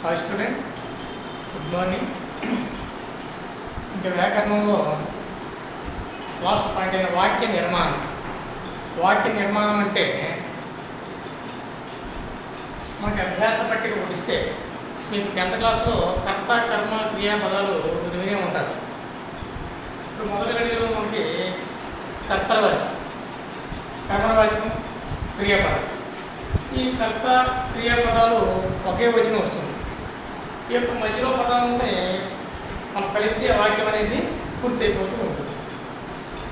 Hi student, good morning. ఇంకా వ్యాకరణంలో last point అయిన వాక్య నిర్మాణం. వాక్య నిర్మాణం అంటే మనకి అభ్యాస పట్టిక ఇస్తే మీకు 10th క్లాస్లో కర్త కర్మ క్రియాపదాలు మీరు వినే ఉంటారు. ఇప్పుడు మొదటి గడిలో మనకి కర్తవాచకం, కర్మవాచకం, క్రియాపదం. ఈ కర్త క్రియాపదాలు ఒకే వచనం వస్తుంది. ఈ యొక్క మధ్యలో పదం ఉంటే మనం కలిపితే వాక్యం అనేది పూర్తయిపోతూ ఉంటుంది.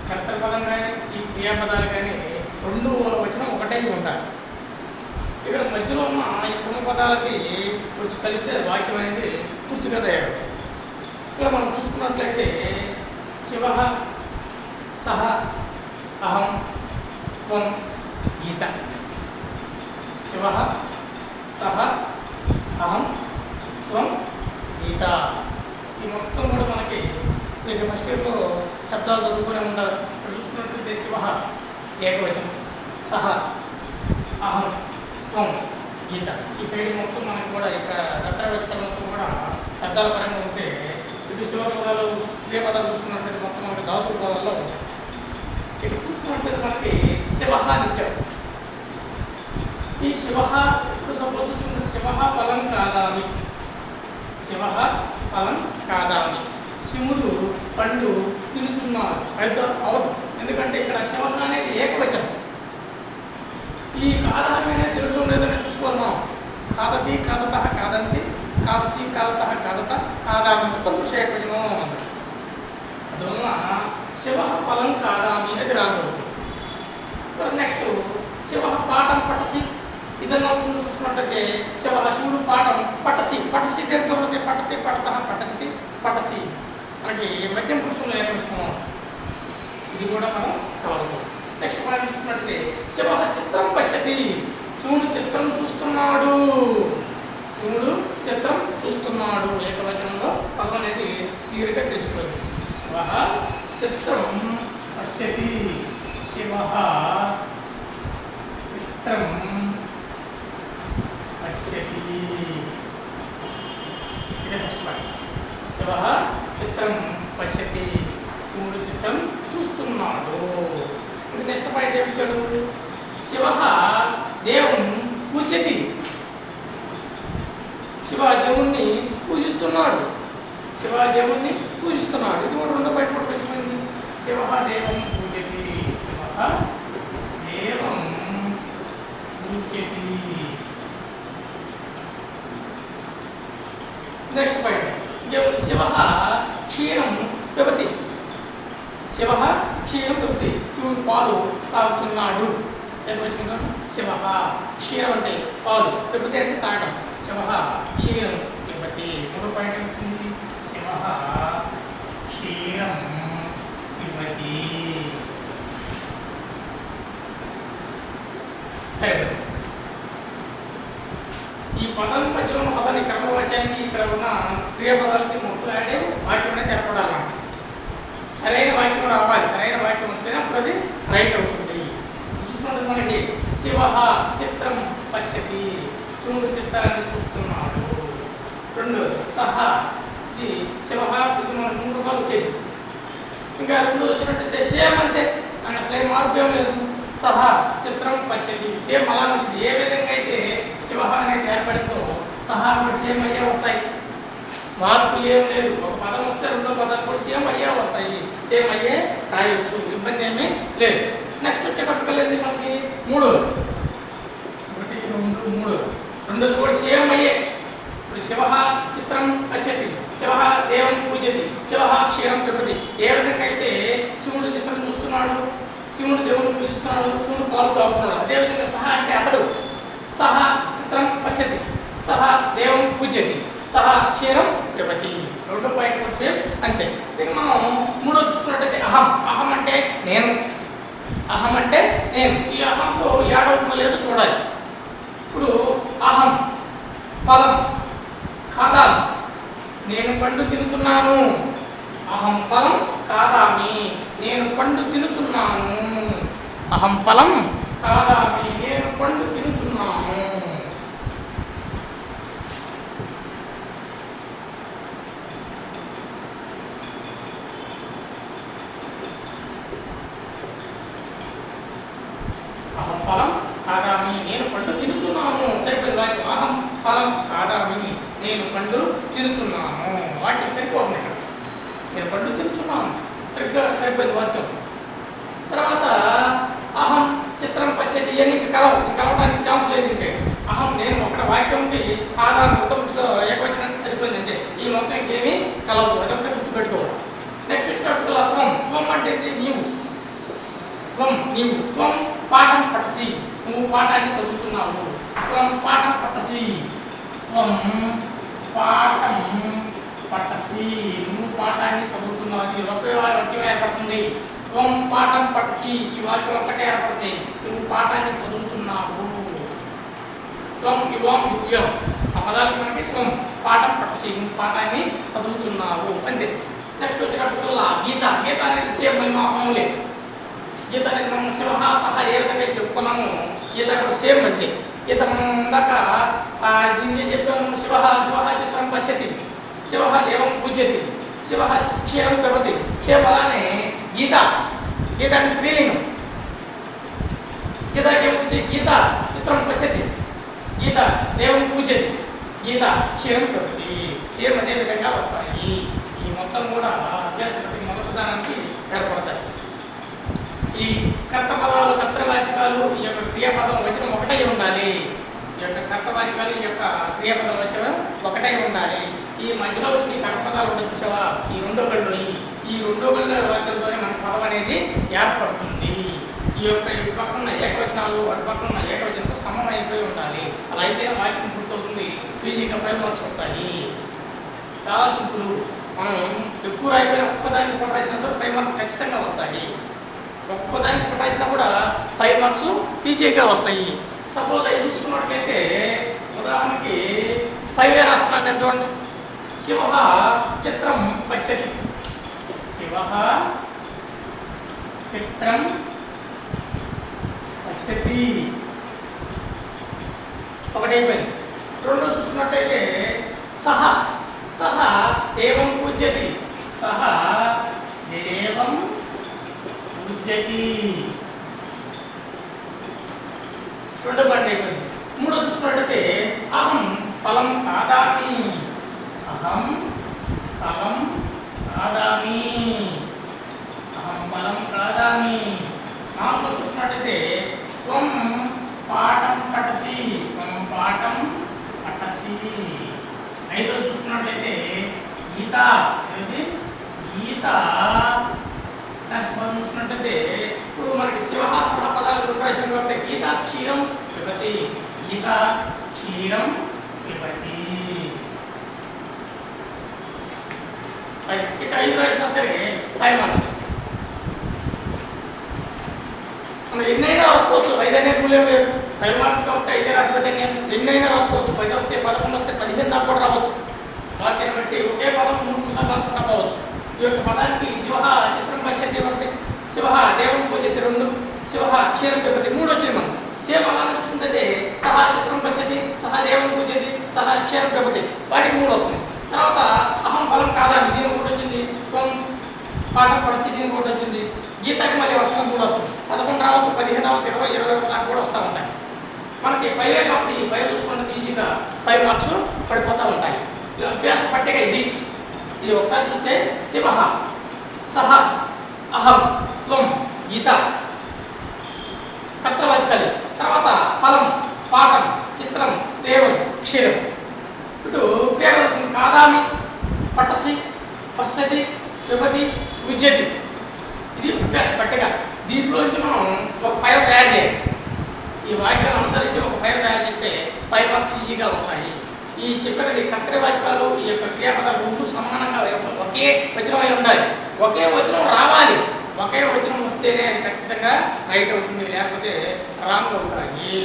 కర్త పదం కానీ ఈ క్రియాపదాలు కానీ రెండు వచనం ఒకటే ఉండాలి. ఇక్కడ మధ్యలో ఉన్న ఈ క్రమపదాలకి వచ్చి కలిపితే వాక్యం అనేది పూర్తిగా తయారవుతుంది. ఇక్కడ మనం చూసుకున్నట్లయితే శివ, సహ, అహం, త్వం, గీత. శివ, సహ, అహం, త్వం, గీత. ఈ మొత్తం కూడా మనకి మీకు ఫస్ట్ ఇయర్లో శబ్దాలు చదువుకునే ఉంటారు. ఇక్కడ చూసుకున్నట్లయితే శివ ఏకవచనం, సహ, అహం, త్వం, గీత. ఈ సైడ్ మొత్తం మనకి కూడా ఇక కర్తవ్యవచనం మొత్తం కూడా శబ్దాల పరంగా ఉంటే ఇటు చివరి పదాలు క్రియాపదాలు చూసుకున్నట్లయితే మొత్తం మనకి ధాతు పదాల్లో ఉంటాయి. ఇక్కడ చూసుకున్నట్లయితే మనకి శివ అని ఇచ్చారు. ఈ శివ ఇప్పుడు సపోజ్ చూసుకుంటే శివ ఫలం కాదామి, శివ ఫలం కాదామి. శివుడు పండు తినుచున్నాడు అయితే అవదు, ఎందుకంటే ఇక్కడ శివ అనేది ఏకవచనం. ఈ కాదామి అనేది తెలుగు లేదని చూసుకోవాలి మనం. కాదతి, కాదత, కాదంతి, కాదసి, కాదత, కాదత, కాదామి మొత్తం పురుష ఏకవచనం అన్నది. అందువలన శివ ఫలం కాదామి అనేది రాగలుగుతుంది. నెక్స్ట్ శివ పాఠం పట్టసి. ఇదన్నా చూసుకున్నట్లయితే శివ శివుడు పాఠం పట్టసి. పట్టసి దగ్గర ఉంటే పట్టతి, పడత, పట్టతి, పట్టసి. మనకి మధ్యం పురుషంలో ఏకవచనం. ఇది కూడా మనం కలదు. నెక్స్ట్ మనం చూసుకున్నట్లయితే శివ చిత్రం పశ్యతి. శివుడు చిత్రం చూస్తున్నాడు. శివుడు చిత్రం చూస్తున్నాడు ఏకవచనంలో పదం అనేది క్లియర్గా తెలిసిపోయింది. శివ చిత్రం పశ్యతి. శివ చిత్రం పశ్యతి. ఇదే ఫస్ట్ పాయింట్. శివ చిత్రం పశ్యతి. శివుడు చిత్రం చూస్తున్నాడు. ఇది నెక్స్ట్ పాయింట్ ఏమి ఇచ్చాడు? శివ దేవం పూజ్యతి. శివ దేవుణ్ణి పూజిస్తున్నాడు. శివ దేవుణ్ణి పూజిస్తున్నాడు. ఇది కూడా రెండో పాయింట్ కూడా వచ్చింది. శివ దేవం పూజ్యతి. శివ దేవం పూజ్యతి. నెక్స్ట్ పాయింట్ శివ క్షీరం పిబతి. శివ క్షీరం పిబతి. శివుడు పాలు తాగుతున్నాడు. శివ క్షీరం అంటే పాలు, పిబతి అంటే తాగడం. శివ క్షీరం పిబతి. మూడో పాయింట్ ఏమవుతుంది? శివ క్షీరం పిబతి. సరే, ఈ పదం మధ్యలో ఉన్న పదాన్ని కర్మవాచ్యానికి ఇక్కడ ఉన్న క్రియాపదాలకి మొత్తం అంటే వాక్యం అనేది ఏర్పడాలి. సరైన వాక్యం రావాలి. సరైన వాక్యం వస్తేనే అప్పుడు అది రైట్ అవుతుంది. చూసుకుంటే మనకి శివ చిత్రం పశ్యతి. శివుడు చిత్రాన్ని చూస్తున్నాడు. రెండు సహ. ఇది శివ ఇది మనకు 3 రూపాయలు వచ్చేసింది. ఇంకా రెండో వచ్చినట్టయితే సేమ్ అంతే, అని అసలు ఏం మార్పు ఏం లేదు. సహ చిత్రం పశ్యతి. సేమ్ అలా వచ్చింది. ఏ విధంగా అయితే శివ అనేది ఏర్పడిందో సహా కూడా సేమ్ అయ్యే వస్తాయి. మార్పు ఏం లేదు. ఒక పదం వస్తే రెండో పదాలు కూడా సేమ్ అయ్యే వస్తాయి. సేమ్ అయ్యే రాయొచ్చు, ఇబ్బంది ఏమీ లేదు. నెక్స్ట్ వచ్చేటప్పటికెళ్ళేది మనకి 3. 1, 2, 3. రెండోది కూడా సేమ్ అయ్యే. ఇప్పుడు శివ చిత్రం పశ్యతి. శివ దేవం పూజతి. శివ క్షీరం పిబతి. ఏ విధంగా అయితే శివుడు చిత్రం చూస్తున్నాడు, శివుడు దేవుని పూజిస్తున్నాడు, శివుడు పాలు తాగుతున్నాడు. అదేవిధంగా సహ అంటే అతడు. సహ చిత్రం పశ్యతి. సహ దేవం పూజ్యతి. సహ క్షీరం పిబతి. రెండో పాయింట్ కూడా సేమ్ అంతే. ఇక మనం మూడో చూసుకున్నట్టయితే అహం. అహం అంటే నేను. అహం అంటే నేను. ఈ అహంతో ఏడవుతుందో లేదో చూడాలి. ఇప్పుడు అహం ఫలం కాదామి. నేను పండు తినుచున్నాను. అహం ఫలం కాదామి. నేను పండు తినుచున్నాను. అహం ఫలం కాదామి. నేను పండు తినుచున్నాను. సరిపోయింది వాక్యం. అహం ఫలం ఖాదామి, నేను పండు తినుచున్నాను. వాక్యం సరిపోతుంది ఇక్కడ. నేను పండు తినుచున్నాను, సరిగ్గా సరిపోయింది వాక్యం. తర్వాత అహం చిత్రం పశ్యతి అని కలవడానికి ఛాన్స్ లేదు. ఇంకే అహం నేను ఒకటి వాక్యం ఉంటే ఆదాన్ని ఉత్తమంలో ఏకవచనానికి సరిపోయింది అంతే. ఈ మొత్తం ఇంకేమీ కలవు, అదొకటి గుర్తుపెట్టుకోవాలి. నెక్స్ట్ వచ్చినట్టు త్వం. త్వం అంటే నీవు. త్వం నీవు. త్వం పాఠం పట్టసి, నువ్వు పాఠాన్ని చదువుతున్నావు. త్వం పాఠం పట్టసి. త్వం పాఠం పట్టసి, నువ్వు పాఠాన్ని చదువుతున్నావు. అది ఒకే వాక్యం ఏర్పడుతుంది. త్వం పాఠం పట్టసి, ఈ వాక్యం ఒక్కటే ఏర్పడుతుంది. నువ్వు పాఠాన్ని చదువుతున్నావు. త్వం యువం యువ్యం, ఆ పదాలకు మనకి త్వం పాఠం పట్టసి, నువ్వు పాఠాన్ని చదువుతున్నావు అంతే. నెక్స్ట్ వచ్చేటప్పుడు గీత. గీత అనేది సేమ్ మళ్ళీ మామూలే. గీత అనేది మనం శివ సహా ఏ విధంగా చెప్పుకున్నాము, గీత కూడా సేమ్ అంతే. గీత మనం ఇందాక దీన్ని ఏం చెప్పాము, శివ శివ చిత్రం పశ్యతి, శివ దేవం పూజ్యతి, శివ క్షీరం పిబతి. సేమ్ అలానే గీత. గీత అంటే స్త్రీలింగం. గీతకి ఏమొచ్చింది, గీత చిత్రం పశ్యతి, గీత దేవం పూజ్యతి, గీత క్షీరం పిబతి. సేమ్ అదే విధంగా వస్తాయి. ఈ మొత్తం కూడా అభ్యాసపతి మొదటి దానానికి ఏర్పడతాయి. ఈ కర్త పదాలు కర్తవాచకాలు, ఈ యొక్క క్రియాపదం వచనం ఒకటే ఉండాలి. ఈ యొక్క కర్తవాచకాలు, ఈ యొక్క క్రియాపదం వచనం ఒకటే ఉండాలి. ఈ మధ్యలో వచ్చిన ఈ కర్తపదాలు ఉండే చూసావా, ఈ రెండో కళ్ళు, ఈ రెండో కళ్ళ వాక్యంతోనే మన పదం అనేది ఏర్పడుతుంది. ఈ యొక్క ఇటు పక్కన ఏకవచనాలు అటు పక్కన ఏకవచనంతో సమం అయిపోయి ఉండాలి. అలా అయితే వాక్యం పూర్తవుతుంది. ఈజీగా 5 మార్క్స్ వస్తాయి. చాలా సింపుల్. మనం ఎక్కువ రాయిపోయిన ఒక్కదానికి కూడా రాసినా సరే 5 మార్క్స్ ఖచ్చితంగా వస్తాయి. ఒక్కదానికి కూడా రాసినా కూడా 5 మార్క్స్ ఈజీగా వస్తాయి. సపోజ్ అవి చూసుకున్నట్లయితే ఉదాహరణకి 5 రాస్తున్నాను నేను, చూడండి. శివ చిత్రం పశ్యతి, శివ చిత్రం పశ్యతి ఒకటైపోయింది. రెండో చూసుకున్నట్టయితే సహ సహ దేవం పూజ్యతి, సహ దేవం పూజ్యతి రెండో పాయింట్ అయిపోయింది. మూడో చూసుకున్నట్టయితే అహం ఫలం ఖాదామి, అహం ఫలం ఖాదామి, అహం ఫలం ఖాదామి. నాలుగో చూసుకున్నట్టయితే త్వం పాఠం పట్టసి, త్వం పాఠం పట్టసి. ఐదో చూసుకున్నట్లయితే గీత, గీత. నెక్స్ట్ మనం చూసుకున్నట్టయితే ఇప్పుడు మనకి శివహాసన పదాలు రెండు రాశాం కాబట్టి గీత క్షీరం పిబతి, గీత క్షీరం పిబతి. ఇక 5 రాసినా సరే 5 మార్క్స్ వస్తాయి. మనం ఎన్నైనా రాసుకోవచ్చు, 5 అనే రూల్ ఏం లేదు. 5 మార్క్స్ కాబట్టి 5 రాసి పెట్టండి. ఎన్నైనా రాసుకోవచ్చు. 10 వస్తే 11 వస్తే 15 దాకా కూడా రావచ్చు. వాక్యాన్ని బట్టి ఒకే పదం 3 సార్లు రాసుకుంటా పోవచ్చు. ఈ యొక్క పదానికి శివ చిత్రం పశ్యతి ఒకటి, శివ దేవం పూజతి 2, శివ క్షీరం పిబతి 3 వచ్చింది. మనం సేమ్ అలా చూసుకుంటే సహ చిత్రం పశ్యతి, సహ దేవం పూజతి, సహ క్షీరం పిబతి వాటికి 3 వస్తుంది. తర్వాత అహం ఫలం కాదామి, దీనికి 1 వచ్చింది. త్వం పాఠం పడసి, దీనికి 1 వచ్చింది. గీతకి మళ్ళీ వర్షంగా 3 వస్తుంది. 11 రావచ్చు, 15 రావచ్చు, 20, 21 దాకా కూడా వస్తూ ఉంటాయి. మనకి 5 కాబట్టి 5 చూసుకుంటే ఈజీగా 5 మార్క్స్ పడిపోతూ ఉంటాయి. అభ్యాస పట్టిక ఇది. ఇది ఒకసారి చూస్తే శివ సహ అహం త్వం గీత కర్తవాచకాలు, తర్వాత ఫలం పాఠం చిత్రం దేవం క్షీరం. ఇటు క్రియాపదం కాదామి, పట్టసి, పశ్యతి, పిబతి, ఉజ్యతి. ఇది అభ్యాస పట్టిక. దీంట్లోంచి మనం ఒక 5 తయారు చేయాలి. ఈ వాక్యాన్ని అనుసరించి ఒక 5 తయారు చేస్తే 5 మార్క్స్ ఈజీగా వస్తాయి. ఈ చెప్పినది కర్తవాచకాలు, ఈ యొక్క క్రియాపదాలు 2 సమానంగా ఒకే వచనమై ఉండాలి. ఒకే వచనం రావాలి. ఒకే వచనం వస్తేనే అది ఖచ్చితంగా రైట్ అవుతుంది, లేకపోతే రాంగ్ అవుతాయి.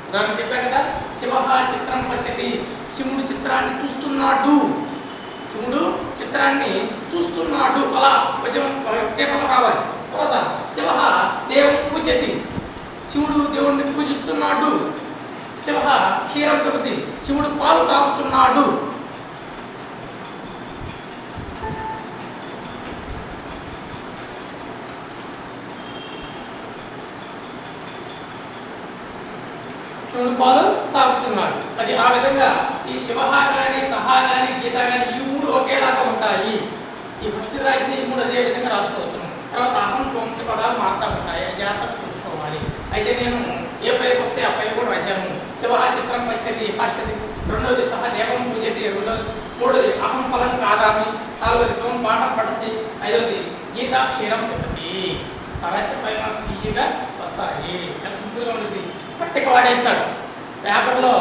ఉదాహరణ చెప్పా కదా, శివ చిత్రం పశ్యతి, శివుడు చిత్రాన్ని చూస్తున్నాడు, శివుడు చిత్రాన్ని చూస్తున్నాడు. అలా వచనం ఒకే పదం రావాలి. తర్వాత శివ దేవం పూజతి, శివుడు దేవుణ్ణి పూజిస్తున్నాడు. శివ క్షీరం పిబతి, శివుడు పాలు తాగుతున్నాడు. శివుడు పాలు తాగుతున్నాడు. అది ఆ విధంగా ఈ శివ కానీ సహ కానీ గీత కానీ ఈ మూడు ఒకేలాగా ఉంటాయి. ఈ ఫస్ట్ రాసిన ఈ మూడు అదే విధంగా రాసుకోవచ్చు. తర్వాత అహం తొమ్మిది పదాలు మారుతూ ఉంటాయి, జాగ్రత్తగా చూసుకోవాలి. అయితే నేను ఏ 5 వస్తే ఆ 5 కూడా రాశాను. శివ చిత్రం పశ్యతి ఫస్ట్ది, రెండోది సహ దేవం పూజతి, మూడోది అహం ఫలం కాదామి, నాలుగోది త్వం పాఠం పఠసి, ఐదోది గీత క్షీరం తిప్పతి. రాస్తే 5 మార్క్స్ ఈజీగా వస్తాయి. చాలా సింపుల్గా ఉంటుంది. పట్టిక వాడేస్తాడు, పేపర్లో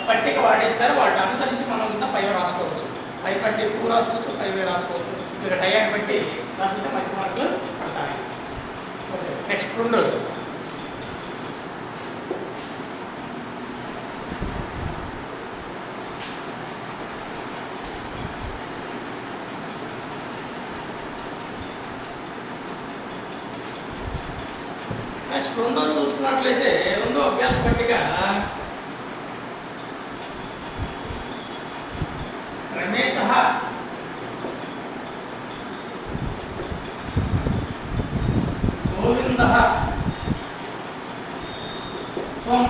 పట్టిక వాడేస్తారు. వాటిని అనుసరించి మనం ఇంత 5 రాసుకోవచ్చు. 5 కంటే ఎక్కువ రాసుకోవచ్చు, 5 రాసుకోవచ్చు. ఇక టయాన్ని బట్టి రాసుకుంటే మంచి మార్కులు పడతాయి. ఓకే, నెక్స్ట్ రెండోది చూసుకున్నట్లయితే రెండో అభ్యాస పట్టిక రమేశ గోవింద త్వం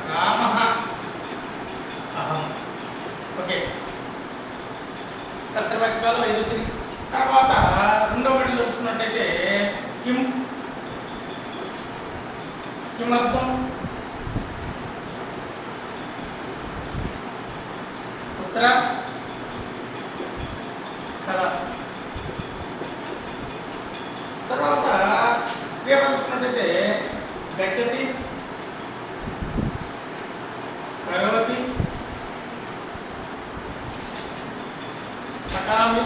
రామ అహం. ఓకే, కర్తృవాచకాలు 5 వచ్చినాయి. తర్వాత రెండో గడిలో చూసుకున్నట్టయితే కిం కిమర్థం కుత్ర కథ. తర్వాత క్రియాపదాలు గచ్చతి, కరోతి, పఠామి,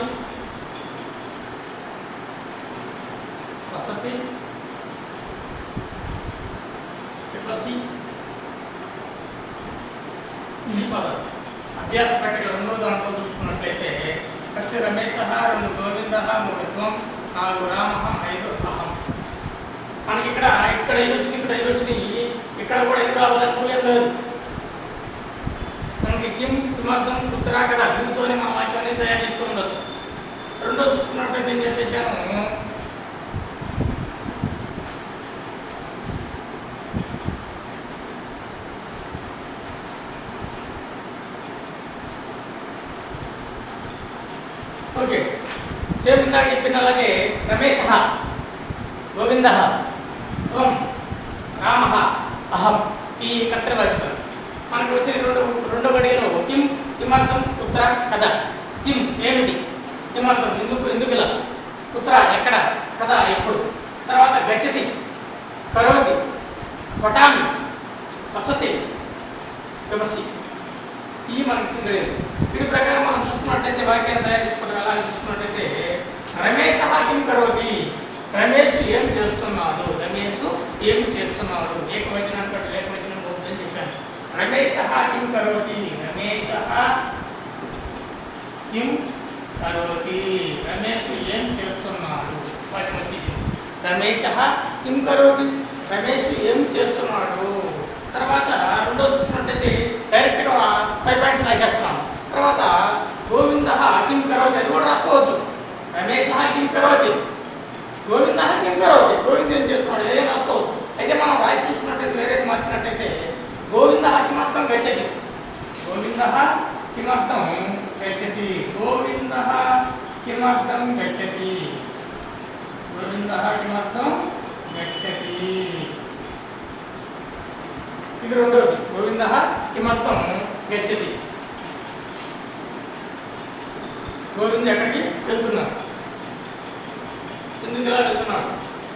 వసతి, పిపసి. ఈ పదాలు అభ్యాస పట్టిక రెండో దాంట్లో చూసుకున్నట్లయితే ఫస్ట్ రమేశ, 2 గోవింద, 3 త్వం, 4 రామ, 5 అహం. మనకి ఇక్కడ 5 వచ్చినాయి, ఇక్కడ 5 వచ్చినాయి, ఇక్కడ కూడా 5 రావాలని రూల్ ఏం లేదు. మనకి కిం కిమర్థం కుత్ర కదా, వీటితోనే మన వాక్యాన్ని తయారు చేసుకుని ఉండొచ్చు. రెండో చూసుకున్నట్లయితే ఏం చేసేసాను, ఓకే సేమ్ ఇందాక చెప్పిన అలాగే రమేశ, గోవింద, త్వం, రామ, అహం. ఈ కర్తృవాచకాలు మనకు వచ్చిన రెండో గడియలో కిం కిమర్థం కుత్ర కథ. కిం ఏమిటి, కిమర్థం ఎందుకు ఇలా, కుత్ర ఎక్కడ, కథ ఎప్పుడు. తర్వాత గచ్చతి, కరోతి, పఠామి, వసతి, పిబసి. ఈ మనకి ఇచ్చిన గడియలు. వీటి ప్రకారం మనం చూసుకున్నట్టయితే వాక్యాన్ని తయారు చేసుకోవడం ఎలా చూసుకున్నట్టయితే రమేశ కిం కరోతి, రమేష్ ఏం చేస్తున్నాడు, రమేష్ ఏం చేస్తున్నాడు. ఏకవచనం కంటే ఏకవచనం పోతుందని చెప్పాను. రమేశ కిం కరోతి, రమేశ కిం కరోతి, రమేష్ ఏం చేస్తున్నాడు. వాక్యం వచ్చేసింది. రమేశ కిం కరోతి, రమేష్ ఏం చేస్తున్నాడు. తర్వాత రెండో చూసుకున్నట్టయితే డైరెక్ట్గా 5 పాయింట్స్ రాసేస్తున్నాను. తర్వాత గోవింద కిం కరోతి, అది కూడా రాసుకోవచ్చు. రమేశ కిం కరోతి, గోవింద కిం కరోతి, గోవింద ఏం చేస్తున్నాడు, ఏదైనా రాసుకోవచ్చు. అయితే మనం రాయి చూసుకున్నట్టయితే వేరేది మార్చినట్టయితే గోవింద కిమర్థం గచ్చతి, గోవింద కిమర్థం గచ్చతి, గోవింద కిమర్థం గచ్చతి, గోవింద కిమర్థం గచ్చతి. ఇది రెండోది, గోవింద కిమర్థం గచ్చతి, గోవింద ఎక్కడికి వెళ్తున్నాడు, ఎందుకు ఇలా వెళ్తున్నాడు.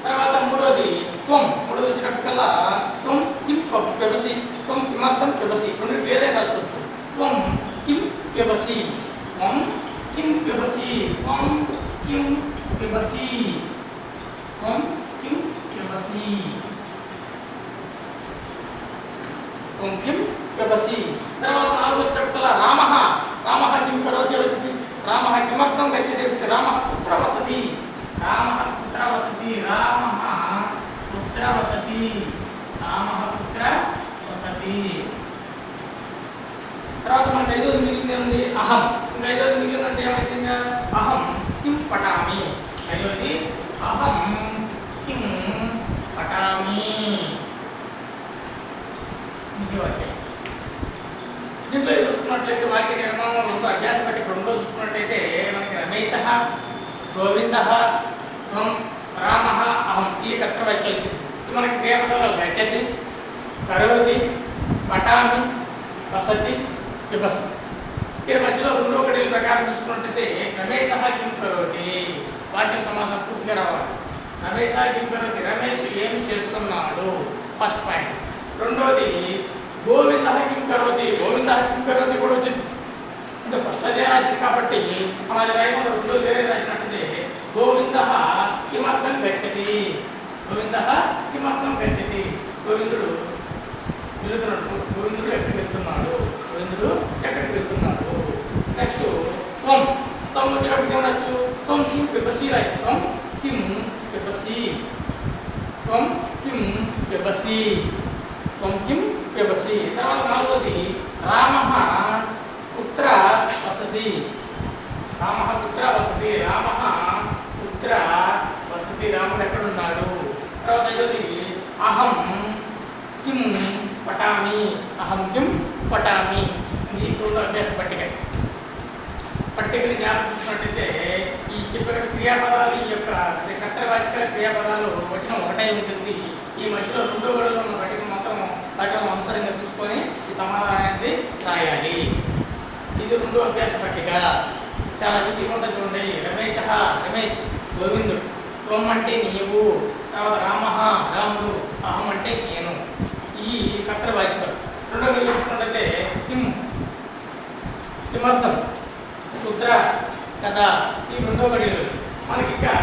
తర్వాత మూడోది త్వం, మూడోది వచ్చినప్పటికల్లా త్వం కిం పిబసి, త్వం కిమర్థం పిబసి. రెండింటి ఏదైనా రాసుకోవచ్చు. త్వం కిం పిబసి, త్వం కిం పిబసి, త్వం కిం పిబసి, త్వం కిం పిబసి, త్వం కిం పిబసి. తర్వాత నాలుగు వచ్చినప్పటికల్లా రామ, రామ కిం కరోతి వచ్చింది. రామ కిమర్థం గచ్చతి వచ్చింది. రామ పుత్ర వసతి, రామ పుత్ర వసతి, రామ పుత్ర వసతి, రామ పుత్ర వసతి. తర్వాత మనకు 5వది మిగిలింది ఉంది అహం. ఇంకా 5వది మిగిలిందంటే ఏమైతుంది, అహం కిం పఠామి. 5వది అహం కిం పఠామి. ఇది వాక్యం. దీంట్లో చూసుకున్నట్లయితే వాక్య నిర్మాణం రెండు అభ్యాస పట్టిక రెండో చూసుకున్నట్లయితే మనకి రమేశ, గోవింద, త్వం, రామ, అహం ఈ కర్తృవాక్యాలు ఇచ్చింది. ఇది మనకి క్రియాపదాలు గచ్చతి, కరోతి, పఠామి, వసతి, విభస్తి. ఇక్కడ మధ్యలో రెండో కడీల ప్రకారం చూసుకున్నట్లయితే రమేశ కిం కరోతి వాక్యం సమాధానం పూర్తిగా రావాలి. రమేశ కిం కరోతి రమేష్ ఏమి చేస్తున్నాడు ఫస్ట్ పాయింట్. రెండోది గోవింద కిం కరోతి గోవింద కిం కరోతి కూడా వచ్చింది. అంటే ఫస్ట్ అదే రాసింది కాబట్టి అది రాయకుండా రెండో వేరే రాసినట్టుంది. గోవింద కిమర్థం గచ్చతి గోవింద కిమర్థం గచ్చతి గోవిందుడు వెళుతున్నట్టు గోవిందుడు ఎక్కడికి వెళ్తున్నాడు గోవిందుడు ఎక్కడికి వెళ్తున్నాడు. నెక్స్ట్ త్వం త్వం వచ్చినప్పుడు ఏమనొచ్చు త్వం కిం పిబసి రాయి త్వం కిం పిబసి త్వం కిం పిబసి త్వం కిం పిబసి. తర్వాత నాలుగోది రామ పుత్ర వసతి రామ పుత్ర వసతి రామ పుత్ర వసతి రాముడు ఎక్కడున్నాడు. తర్వాత ఐదోది అహం కిం పఠామి అహం కిం పఠామి. ఇది కూడా అభ్యాస పట్టికని జ్ఞాపకం చూసినట్టయితే ఈ చెప్పిన క్రియాపదాలు ఈ యొక్క కర్తృవాచకాల క్రియాపదాలు వచ్చిన ఒకటే ఉంటుంది. ఈ మధ్యలో రెండో గడులో ఉన్న పట్టిక మాత్రం వాటిని అనుసరంగా చూసుకొని ఈ సమాధానాన్ని రాయాలి. ఇది రెండో అభ్యాస పట్టిక. చాలా ఈజీగా ఉంటుంది చూడండి. రమేష్ గోవిందుడు, త్వం అంటే నీవు, తర్వాత రామ రాముడు, అహం అంటే నేను. ఈ కర్తృవాచకాలు. రెండో గడులు చూసుకున్నట్లయితే కిమర్థం పుత్ర కదా ఈ రెండో గడియలు. మనకి ఇంకా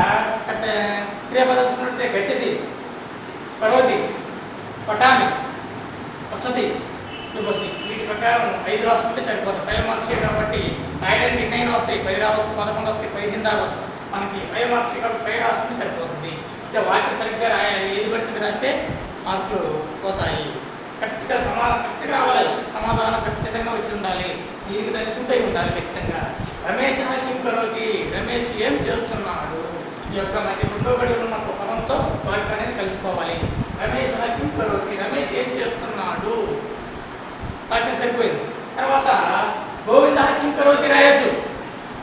క్రియాపదాలు చూసుకున్నట్లయితే గచ్చతి, కరోతి, పఠామి, వసతి, విభసి. వీటి ప్రకారం 5 రాసుకుంటే సరిపోతుంది. 5 మార్క్సే కాబట్టి రాయడానికి 9 వస్తాయి, 10 రావచ్చు, 11 వస్తాయి, 15 దాకా వస్తాయి. మనకి 5 మార్క్స్ కాబట్టి 5 రాసుకుంటే సరిపోతుంది. ఇక వాటిని సరిగ్గా రాయాలి. ఏది పడితే రాస్తే మార్కులు పోతాయి. కరెక్ట్గా కరెక్ట్గా రావాలి. సమాధానం ఖచ్చితంగా వచ్చి ఉండాలి. దీనికి దాన్ని సూట్ అయి ఉండాలి ఖచ్చితంగా. రమేష్ కిం కరోతి రమేష్ ఏం చేస్తున్నాడు. ఈ యొక్క మధ్య రెండో గడి ఉన్న పదంతో వాక్యం అనేది కలిసిపోవాలి. రమేష్ కిం కరోతి రమేష్ ఏం చేస్తున్నాడు వాక్యం సరిపోయింది. తర్వాత గోవింద కిం కరోతి రాయొచ్చు.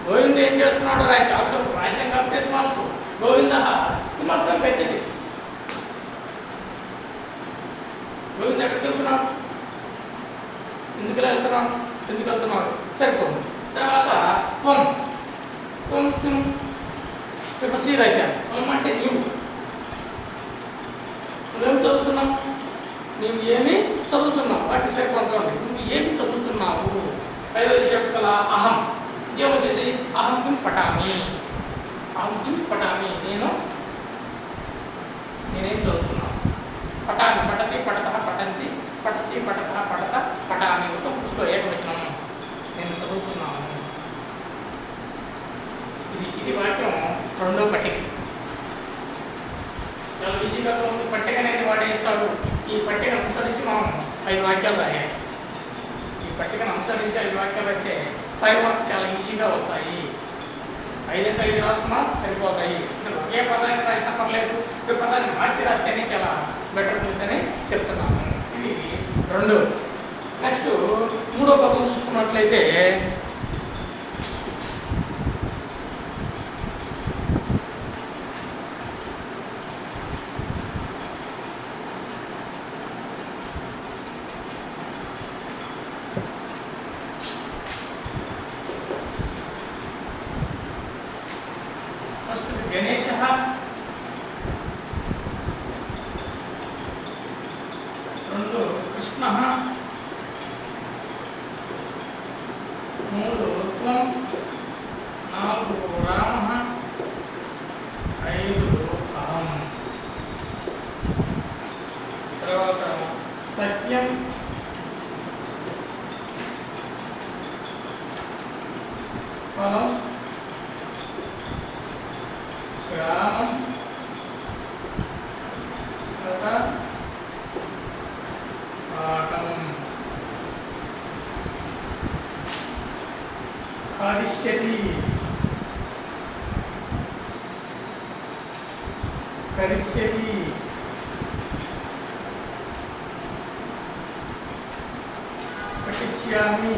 గోవింద ఏం చేస్తున్నాడు రాయొచ్చు. అప్పుడు రాశాం కాబట్టి మార్చుకో. గోవింద కిమర్థం గచ్చతి గోవింద ఎక్కడికి వెళ్తున్నాడు, ఎందుకు వెళ్తున్నాడు సరిపోతుంది. తర్వాత త్వం కిం పిబసి రాశాను. త్వం అంటే నీవు, నువ్వేమి చదువుతున్నావు, నువ్వు ఏమి చదువుతున్నావు వాటిని సరిపోతుంది. నువ్వు ఏమి చదువుతున్నావు. ఐదోది చెప్పగల అహం ఏమొచ్చింది. అహం కిం పఠామి నేనేం చదువుతున్నాను. పఠామి పఠతి పఠత పఠంతి పఠసి పఠత పఠత పఠామి మొత్తం పుస్తకం ఏకవచనం. నేను చదువుతున్నాను. ఇది వాక్యం రెండో పట్టిక. చాలా ఈజీగా పట్టిక అనేది వాడేస్తాడు. ఈ పట్టికను అనుసరించి మనం 5 వాక్యాలు రాయాలి. ఈ పట్టికను అనుసరించి 5 వాక్యాలు రాస్తే 5 మార్క్స్ చాలా ఈజీగా వస్తాయి. 5 అంటే 5 రాసుకున్నా సరిపోతాయి. ఒకే పదాన్ని రాసినా పర్లేదు, ఒక పదాన్ని మార్చి రాస్తేనే చాలా బెటర్ ఉంటుందని చెప్తున్నాను. ఇది రెండు. నెక్స్ట్ మూడో పదం చూసుకున్నట్లయితే గణేశ, రెండు కృష్ణ, మూడు త్వం, నాలుగు రామ, 5 అహం. తర్వాత సత్యం, ఫలం, గ్రామం, కథ, పాఠం. కరిష్యతి, పఠిష్యామి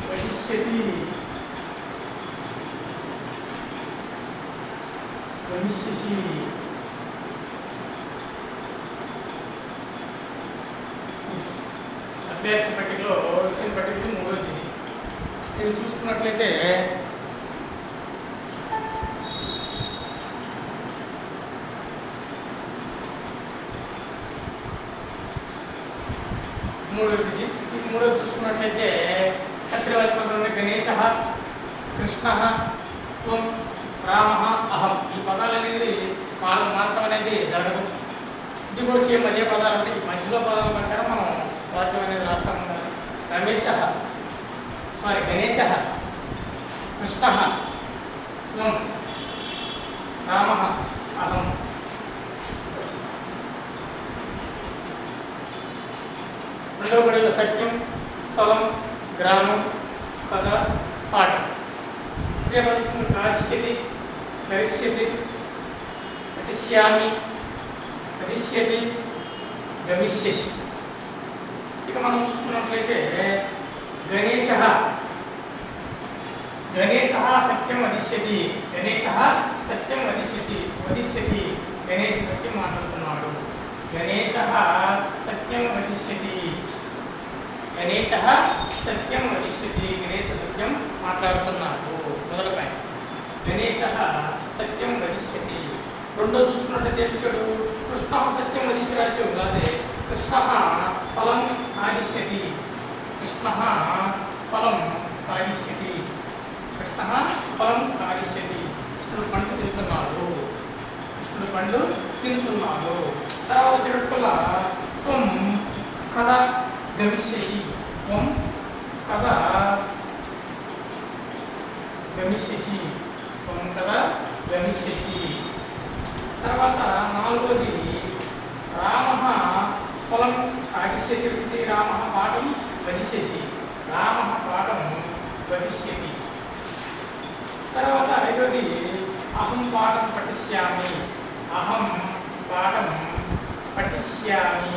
పఠిష్యతి గమిష్యసి అభ్యాస పట్టికలో వచ్చిన పట్టికలు మూడోది. మీరు చూసుకున్నట్లయితే మూడోది చూసుకున్నట్లయితే కర్తృవాచకంలో గణేశ, కృష్ణ, త్వం, రామ, అహం ఈ పదాలు అనేది మార్చడం అనేది జరగదు. ఇది కూడా సేమ్ అదే పదాలు అంటే ఈ మధ్యలో పదాల ప్రకారం మనం వాక్యం అనేది రాస్తాం కదా. గణేశ, కృష్ణ, త్వం, రామ, అహం. రెండవ పడిలో సత్యం, ఫలం, గ్రామం, కథ, పాఠం. కారిష్యతి, కరిష్యతి, పఠిష్యామి, పఠిష్యతి, గమిష్యసి. ఇక మనం చూసుకున్నట్లయితే గణేశ సత్యం వదిష్యతి, గణేశ సత్యం వదిష్యసి, వదిష్యతి గణేశ సత్యం మాట్లాడుతున్నాడు. గణేశ సత్యం వదిష్యతి, గణేశ సత్యం వదిష్యతి, గణేశ సత్యం మాట్లాడుతున్నాడు. మొదటి పాయింట్ గణేశ సత్యం వదిష్యతి. రెండో చూసుకున్నట్లయితే ఏమిచ్చాడు? కృష్ణ సత్యం వదిష్యరాజ్యం కాదే, కృష్ణ ఫలం కాదిష్యతి, కృష్ణ ఫలం కాదిష్యతి, కృష్ణ ఫలం కాదిష్యతి. కృష్ణుడు పండు తింటున్నాడు, కృష్ణుడు పండు తింటున్నాడు. తర్వాత వచ్చేటట్టుగా త్వం కథ గమిష్యసి, త్వం కథ గమిష్యసి, త్వం కథ గమిష్యసి. తర్వాత నాలుగోది రామ ఫలం కాగిష్యతి వచ్చింది, రామ పాఠం వదిష్యసి, రామ పాఠం వదిష్యతి. తర్వాత ఐదోది అహం పాఠం పఠిష్యామి, అహం పాఠం పఠిష్యామి.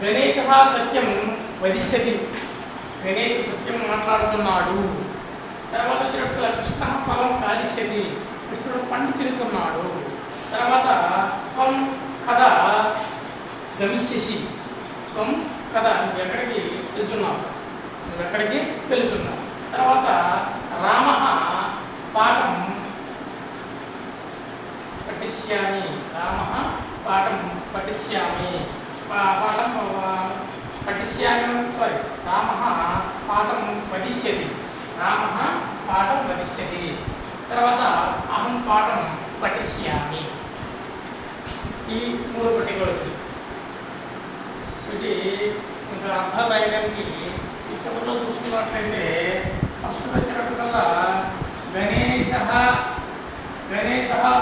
గణేశ సత్యం వదిష్యతి, గణేశ సత్యం మాట్లాడుతున్నాడు. తర్వాత వచ్చినట్టు కృష్ణ ఫలం కాదిష్యతి, కృష్ణుడు పండు తిరుగుతున్నాడు. తర్వాత త్వం కథ గమిష్యసి, త్వం కథ నువ్వు ఎక్కడికి వెళ్తున్నావు. తర్వాత రామ పాఠం పఠిష్యామి, రామ పాఠం పఠిష్యామి, పాఠం పఠిష్యామి రామ పాఠం వదిష్యతి, రామ పాఠం వదిష్యతి. తర్వాత అహం పాఠం పఠిష్యామి. ఈ మూడు పట్టికలు వచ్చింది. వీటి ఇంకా అర్థాలు రాయడానికి ఈ చివరిలో చూసుకున్నట్లయితే ఫస్ట్ వచ్చినట్టుకల్లా గణేశ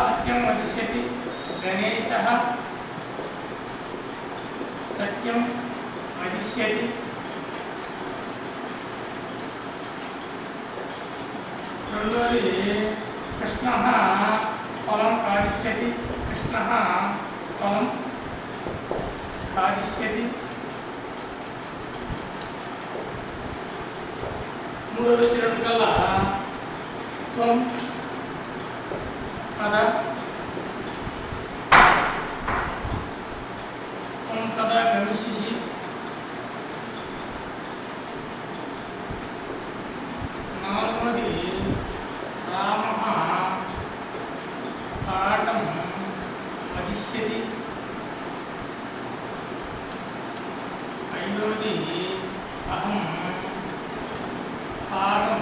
సత్యం వదిష్యతి, గణేశ సత్యం వదిష్యతి. రెండోది కృష్ణ ఫలం కాదిష్యతి, కృష్ణ ఫలం కాదిష్యతి. మూడోది వచ్చినట్టుకల్లా త్వం కథ గమిష్యసి, నాలుగోది రామ పాఠం వదిష్యతి. ఐదోది అహం పాఠం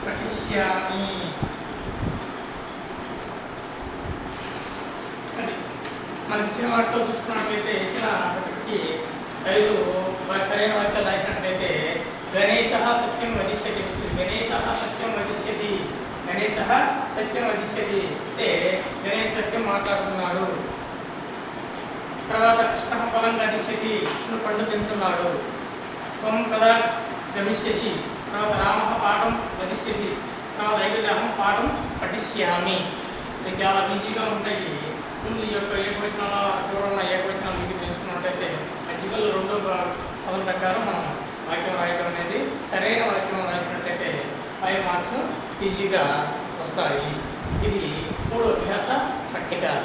పఠిష్యామి. మనం ఇచ్చిన వాటిలో చూసుకున్నట్లయితే ఇచ్చిన వాటికి 5 సరైన వాక్యాలు రాసినట్లయితే గణేశ సత్యం వదిష్యతి వస్తుంది. గణేశ సత్యం వదిష్యతి, గణేశ సత్యం వదిష్యతి అంటే గణేశ సత్యం మాట్లాడుతున్నాడు. తర్వాత కృష్ణ ఫలం గదిష్యతి, కృష్ణుడు పండు తింటున్నాడు. త్వం కదా గమిష్యసి, తర్వాత రామ పాఠం వదిష్యతి, తర్వాత ఐదోది అహం పాఠం పఠిష్యామి. ఇది చాలా ఈజీగా ఉంటాయి. ముందు ఈ యొక్క ఏకవచనాల చివరన్న ఏకవచనాలు మీకు తెలుసుకున్నట్టయితే ఆర్టికల్ 2వ పదం ప్రకారం మనం వాక్యం రాయడం అనేది సరైన వాక్యం రాసినట్టయితే 5 మార్క్స్ ఈజీగా వస్తాయి. ఇది 3వ అభ్యాస పట్టిక.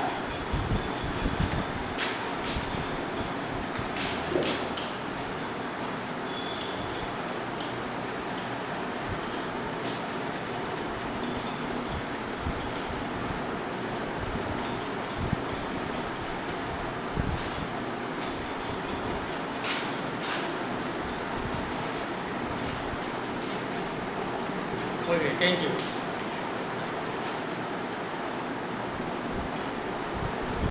Okay, thank you.